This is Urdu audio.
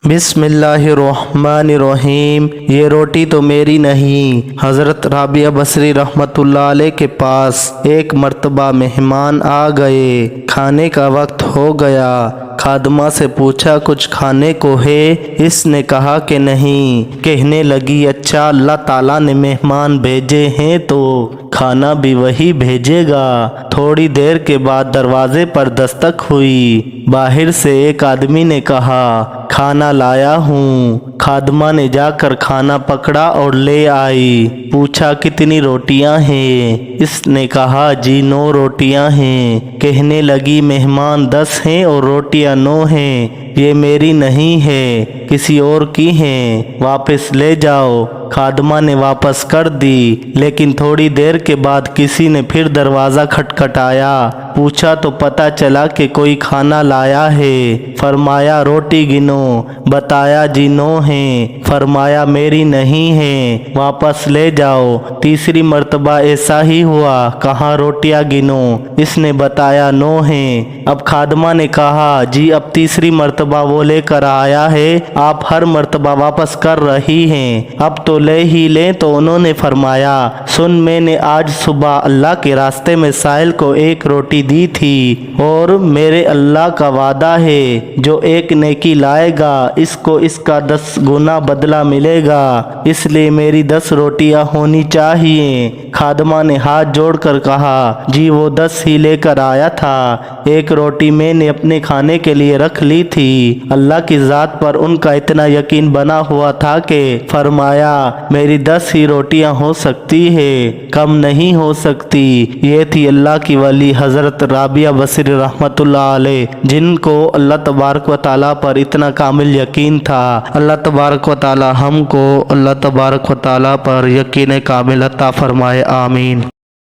بسم اللہ الرحمن الرحیم۔ یہ روٹی تو میری نہیں۔ حضرت رابعہ بصری رحمۃ اللہ علیہ کے پاس ایک مرتبہ مہمان آ گئے۔ کھانے کا وقت ہو گیا۔ خادمہ سے پوچھا کچھ کھانے کو ہے؟ اس نے کہا کہ نہیں۔ کہنے لگی اچھا اللہ تعالیٰ نے مہمان بھیجے ہیں تو کھانا بھی وہی بھیجے گا۔ تھوڑی دیر کے بعد دروازے پر دستک ہوئی۔ باہر سے ایک آدمی نے کہا کھانا لایا ہوں۔ خادمہ نے جا کر کھانا پکڑا اور لے آئی۔ پوچھا کتنی روٹیاں ہیں؟ اس نے کہا جی 9 روٹیاں ہیں۔ کہنے لگی مہمان 10 ہیں اور روٹیاں 9 ہیں۔ یہ میری نہیں ہے، کسی اور کی ہیں، واپس لے جاؤ۔ خادمہ نے واپس کر دی، لیکن تھوڑی دیر کے بعد کسی نے پھر دروازہ کھٹکھٹایا۔ پوچھا تو پتہ چلا کہ کوئی کھانا لایا ہے۔ فرمایا روٹی گنو۔ بتایا جی 9 ہیں۔ فرمایا میری نہیں ہے، واپس لے جاؤ۔ تیسری مرتبہ ایسا ہی ہوا، کہاں روٹیاں گنو۔ اس نے بتایا 9 ہیں۔ اب خادمہ نے کہا جی اب تیسری مرتبہ وہ لے کر آیا ہے، آپ ہر مرتبہ واپس کر رہی ہیں، اب تو لے ہی لیں۔ تو انہوں نے فرمایا سن، میں نے آج صبح اللہ کے راستے میں سائل کو 1 روٹی دی تھی، اور میرے اللہ کا وعدہ ہے جو 1 نیکی لائے گا اس کو اس کا 10 گنا بدلہ ملے گا، اس لیے میری 10 روٹیاں ہونی چاہیے۔ خادمہ نے ہاتھ جوڑ کر کہا جی وہ 10 ہی لے کر آیا تھا، 1 روٹی میں نے اپنے کھانے کے لیے رکھ لی تھی۔ اللہ کی ذات پر ان کا اتنا یقین بنا ہوا تھا کہ فرمایا میری 10 ہی روٹیاں ہو سکتی ہے، کم نہیں ہو سکتی۔ یہ تھی اللہ کی ولی حضرت رابعہ بصری رحمۃ اللہ علیہ، جن کو اللہ تبارک و تعالیٰ پر اتنا کامل یقین تھا۔ اللہ تبارک و تعالیٰ ہم کو اللہ تبارک و تعالیٰ پر یقین کامل عطا فرمائے، آمین۔